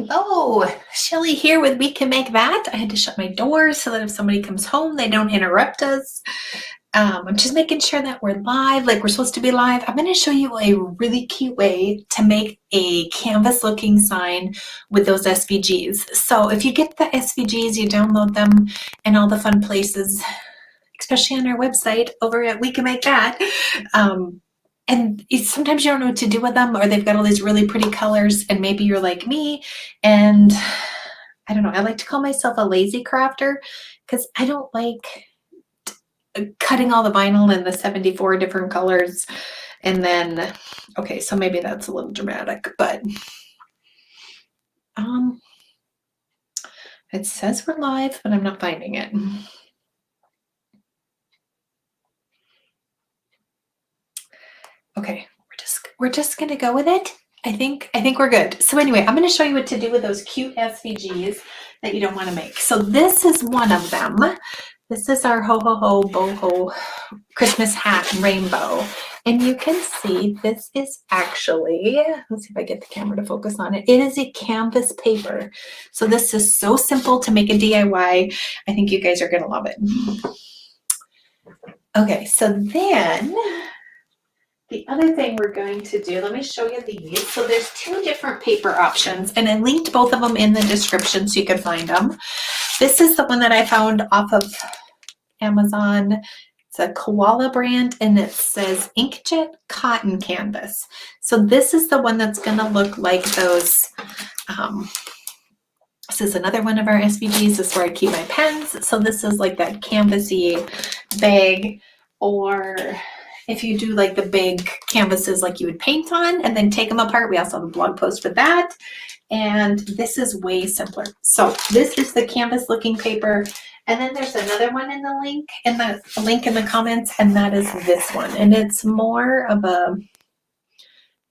Hello, Shelly here with We Can Make That. I had to shut my door so that if somebody comes home, they don't interrupt us. I'm just making sure that we're live, like we're supposed to be live. I'm going to show you a really cute way to make a canvas looking sign with those SVGs. So if you get the SVGs, you download them in all the fun places, especially on our website over at We Can Make That. And sometimes you don't know what to do with them, or they've got all these really pretty colors, and maybe you're like me, and I don't know, I like to call myself a lazy crafter because I don't like cutting all the vinyl in the 74 different colors. And then, okay, so maybe that's a little dramatic, but it says we're live, but I'm not finding it. Okay, we're just gonna go with it. I think we're good. So anyway, I'm gonna show you what to do with those cute SVGs that you don't want to make. So this is one of them. This is our ho ho ho boho Christmas hat rainbow. And you can see this is actually, let's see if I get the camera to focus on it. It is a canvas paper. So this is so simple to make a DIY. I think you guys are gonna love it. Okay, so then the other thing we're going to do, let me show you these. So there's two different paper options, and I linked both of them in the description so you can find them. This is the one that I found off of Amazon. It's a Koala brand, and it says Inkjet Cotton Canvas. So this is the one that's gonna look like those. This is another one of our SVGs. This is where I keep my pens. So this is like that canvasy bag, or if you do like the big canvases like you would paint on and then take them apart. We also have a blog post for that. And this is way simpler. So this is the canvas looking paper. And then there's another one in the link in the comments, and that is this one. And it's more of the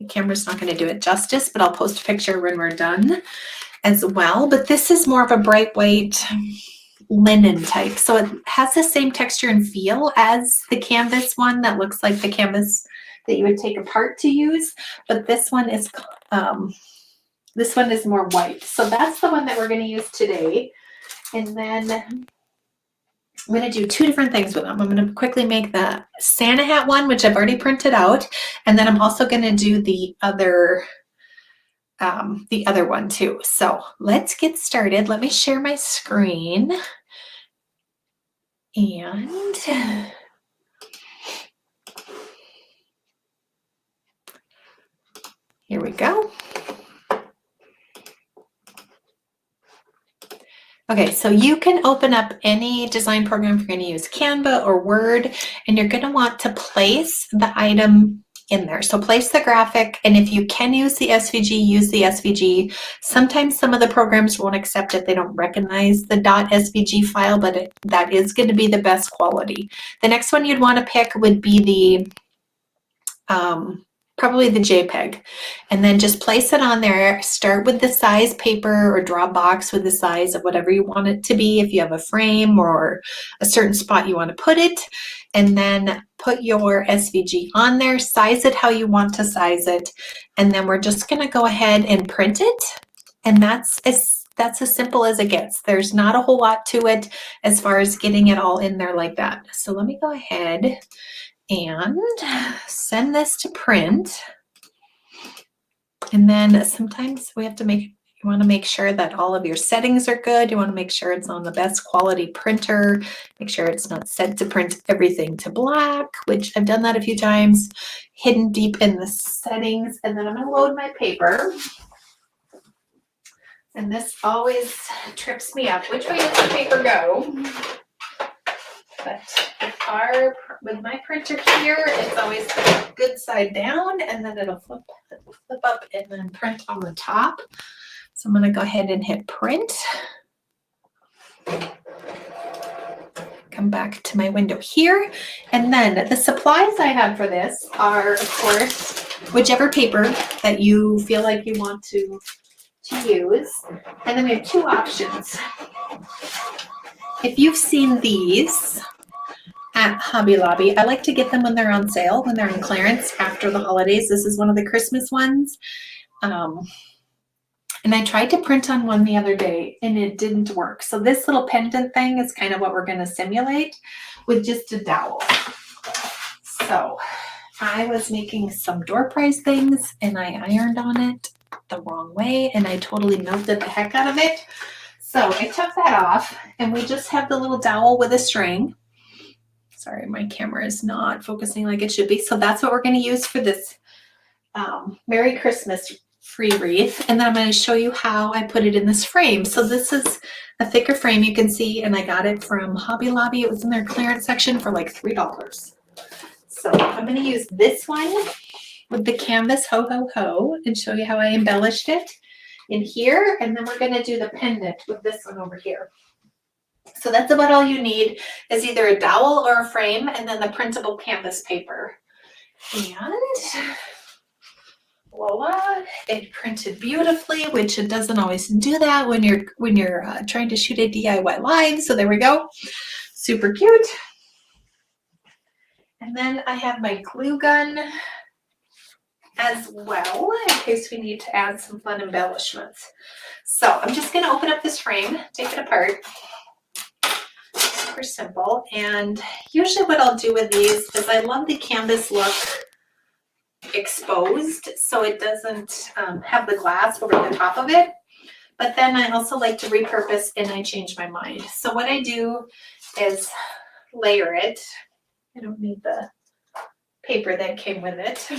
camera's not going to do it justice, but I'll post a picture when we're done as well. But this is more of a bright white linen type, so it has the same texture and feel as the canvas one that looks like the canvas that you would take apart to use, but this one is more white. So that's the one that we're going to use today. And then I'm going to do two different things with them. I'm going to quickly make the Santa hat one, which I've already printed out, and then I'm also going to do the other one too. So let's get started. Let me share my screen. And here we go. Okay, so you can open up any design program if you're going to use Canva or Word, and you're going to want to place the item in there. So place the graphic, and if you can use the SVG, use the SVG. Sometimes some of the programs won't accept it. They don't recognize the .svg file, but that is going to be the best quality. The next one you'd want to pick would be the probably the JPEG, and then just place it on there. Start with the size paper, or draw a box with the size of whatever you want it to be. If you have a frame or a certain spot you want to put it, and then put your SVG on there, size it how you want to size it, and then we're just going to go ahead and print it. And that's as simple as it gets. There's not a whole lot to it as far as getting it all in there like that. So let me go ahead and send this to print. And then sometimes we have to you want to make sure that all of your settings are good. You want to make sure it's on the best quality printer. Make sure it's not set to print everything to black, which I've done that a few times, hidden deep in the settings. And then I'm going to load my paper. And this always trips me up. Which way does the paper go? But with my printer here, it's always the good side down, and then it'll flip up and then print on the top. So I'm going to go ahead and hit print. Come back to my window here. And then the supplies I have for this are, of course, whichever paper that you feel like you want to use. And then we have two options. If you've seen these at Hobby Lobby, I like to get them when they're on sale, when they're on clearance after the holidays. This is one of the Christmas ones. And I tried to print on one the other day and it didn't work. So this little pendant thing is kind of what we're going to simulate with just a dowel. So I was making some door prize things and I ironed on it the wrong way and I totally melted the heck out of it. So I took that off and we just have the little dowel with a string. Sorry, my camera is not focusing like it should be. So that's what we're going to use for this Merry Christmas free wreath. And then I'm going to show you how I put it in this frame. So this is a thicker frame you can see, and I got it from Hobby Lobby. It was in their clearance section for like $3. So I'm going to use this one with the canvas ho ho ho and show you how I embellished it in here. And then we're going to do the pendant with this one over here. So that's about all you need is either a dowel or a frame and then the printable canvas paper. And voila, it printed beautifully, which it doesn't always do that when you're trying to shoot a DIY live. So there we go, super cute. And then I have my glue gun as well in case we need to add some fun embellishments. So I'm just going to open up this frame, take it apart. Super simple. And usually what I'll do with these is I love the canvas look exposed so it doesn't have the glass over the top of it, but then I also like to repurpose and I change my mind. So what I do is layer it. I don't need the paper that came with it,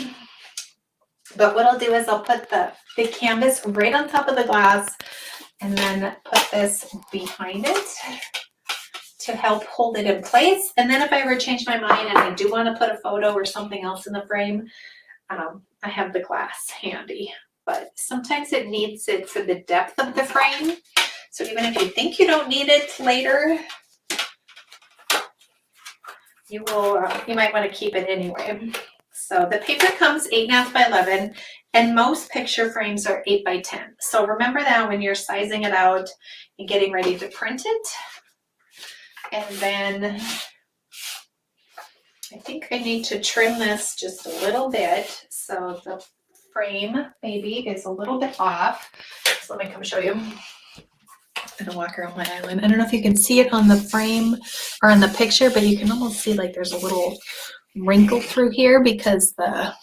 but what I'll do is I'll put the canvas right on top of the glass and then put this behind it to help hold it in place. And then if I ever change my mind and I do want to put a photo or something else in the frame, I have the glass handy, but sometimes it needs it for the depth of the frame. So even if you think you don't need it later, you might want to keep it anyway. So the paper comes 8.5 by 11 and most picture frames are 8 by 10. So remember that when you're sizing it out and getting ready to print it. And then I think I need to trim this just a little bit. So the frame maybe is a little bit off. So let me come show you. I'm gonna walk around my island. I don't know if you can see it on the frame or on the picture, but you can almost see like there's a little wrinkle through here because the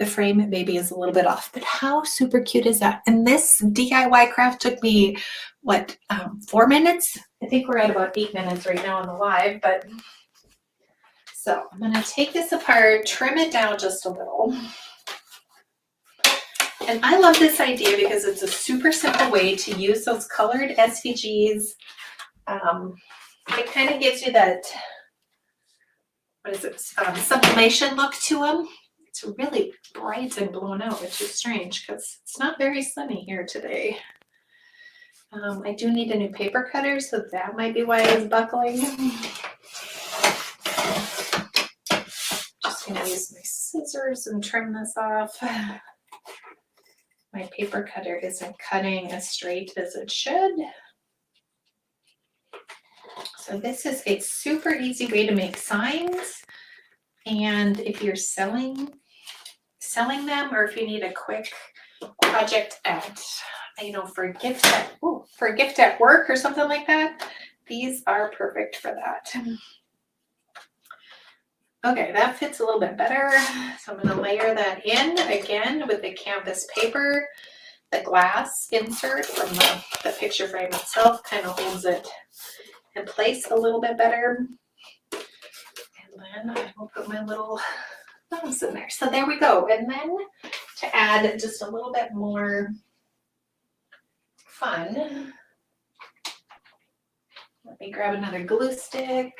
frame maybe is a little bit off. But how super cute is that? And this DIY craft took me, what, 4 minutes? I think we're at about 8 minutes right now on the live, but so I'm going to take this apart, trim it down just a little. And I love this idea because it's a super simple way to use those colored SVGs. It kind of gives you that, what is it, sublimation look to them. It's really bright and blown out, which is strange because it's not very sunny here today. I do need a new paper cutter, so that might be why I was buckling. Just gonna use my scissors and trim this off. My paper cutter isn't cutting as straight as it should. So this is a super easy way to make signs. And if you're selling them, or if you need a quick project at, for a gift at work or something like that, these are perfect for that. Okay, that fits a little bit better. So I'm going to layer that in again with the canvas paper. The glass insert from the picture frame itself kind of holds it in place a little bit better. And then I will put my little thumbs in there. So there we go. And then to add just a little bit more fun, let me grab another glue stick.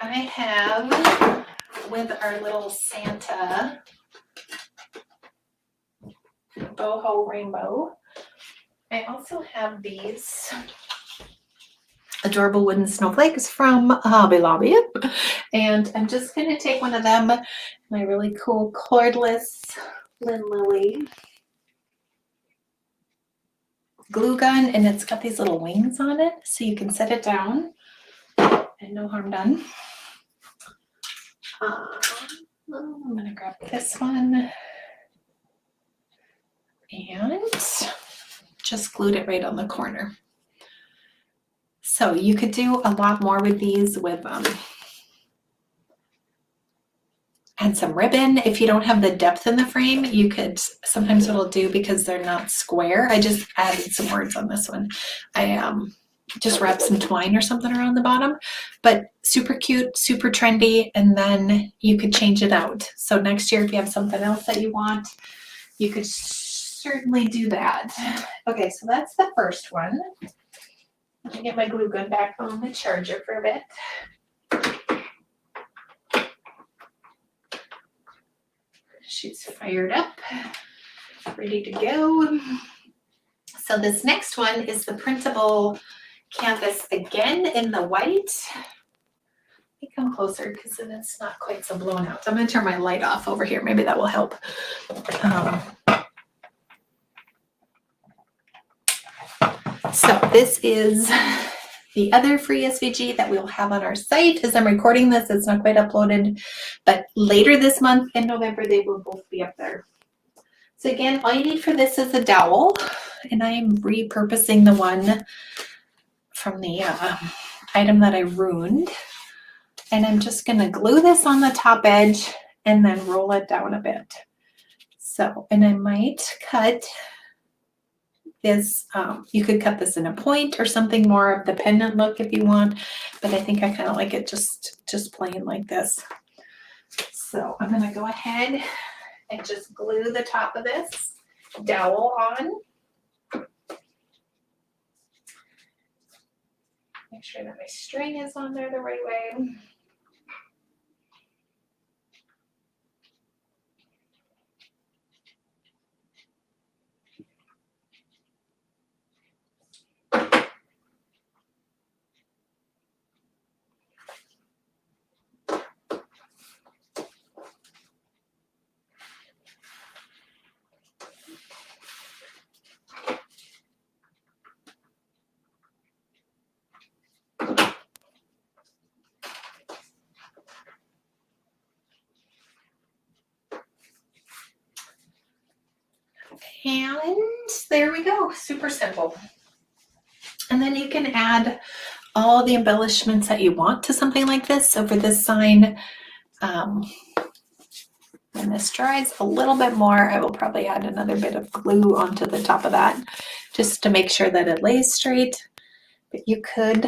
I have, with our little Santa boho rainbow, I also have these adorable wooden snowflakes from Hobby Lobby. And I'm just going to take one of them, my really cool cordless Lilly glue gun, and it's got these little wings on it so you can set it down and no harm done. I'm gonna grab this one and just glued it right on the corner. So you could do a lot more with these with and some ribbon. If you don't have the depth in the frame, you could, sometimes it'll do because they're not square. I just added some words on this one. I just wrapped some twine or something around the bottom, but super cute, super trendy, and then you could change it out. So next year, if you have something else that you want, you could certainly do that. Okay, so that's the first one. Let me get my glue gun back on the charger for a bit. She's fired up, ready to go. So this next one is the printable canvas again in the white. Let me come closer because then it's not quite so blown out. I'm going to turn my light off over here. Maybe that will help. So this is the other free SVG that we'll have on our site. As I'm recording this, it's not quite uploaded, but later this month in November, they will both be up there. So again, all you need for this is a dowel, and I am repurposing the one from the item that I ruined. And I'm just gonna glue this on the top edge and then roll it down a bit. So, and I might cut this, you could cut this in a point or something more of the pendant look if you want, but I think I kind of like it just plain like this. So I'm gonna go ahead and just glue the top of this dowel on. Make sure that my string is on there the right way. And there we go, super simple. And then you can add all the embellishments that you want to something like this. So for this sign, when this dries a little bit more, I will probably add another bit of glue onto the top of that just to make sure that it lays straight. But you could,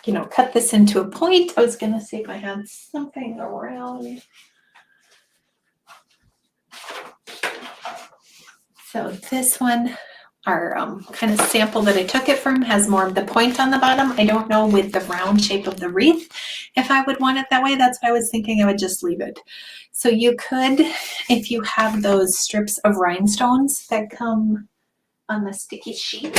you know, cut this into a point. I was gonna see if I had something around. So this one, our kind of sample that I took it from has more of the point on the bottom. I don't know with the round shape of the wreath if I would want it that way. That's why I was thinking I would just leave it. So you could, if you have those strips of rhinestones that come on the sticky sheet.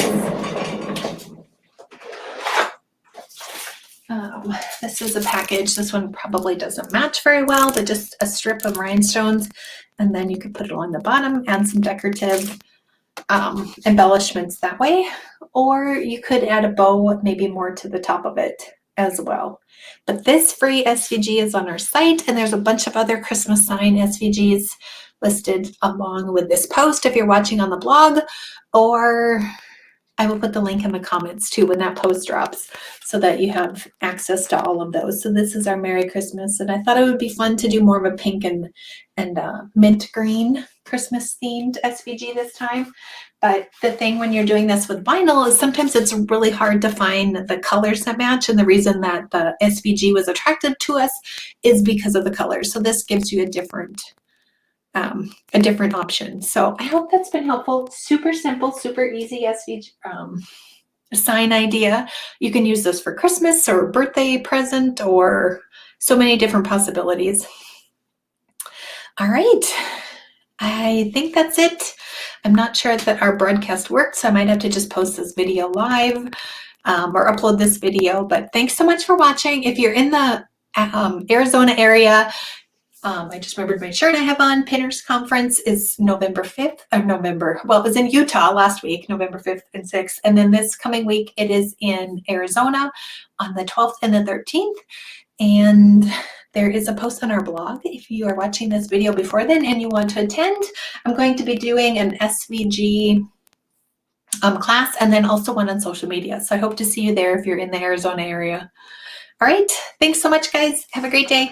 This is a package. This one probably doesn't match very well, but just a strip of rhinestones. And then you could put it on the bottom and some decorative embellishments that way. Or you could add a bow maybe more to the top of it as well. But this free SVG is on our site, and there's a bunch of other Christmas sign SVGs listed along with this post if you're watching on the blog, or I will put the link in the comments too when that post drops so that you have access to all of those. So this is our Merry Christmas, and I thought it would be fun to do more of a pink and mint green Christmas themed SVG this time. But the thing when you're doing this with vinyl is sometimes it's really hard to find the colors that match, and the reason that the SVG was attractive to us is because of the colors. So this gives you a different option. So I hope that's been helpful. Super simple, super easy SVG sign idea. You can use this for Christmas or birthday present or so many different possibilities. All right, I think that's it. I'm not sure that our broadcast worked, so I might have to just post this video live or upload this video, but thanks so much for watching. If you're in the Arizona area, I just remembered my shirt I have on. Pinners Conference is November 5th, well, it was in Utah last week, November 5th and 6th. And then this coming week, it is in Arizona on the 12th and the 13th. And there is a post on our blog if you are watching this video before then and you want to attend. I'm going to be doing an SVG class and then also one on social media. So I hope to see you there if you're in the Arizona area. All right, thanks so much, guys. Have a great day.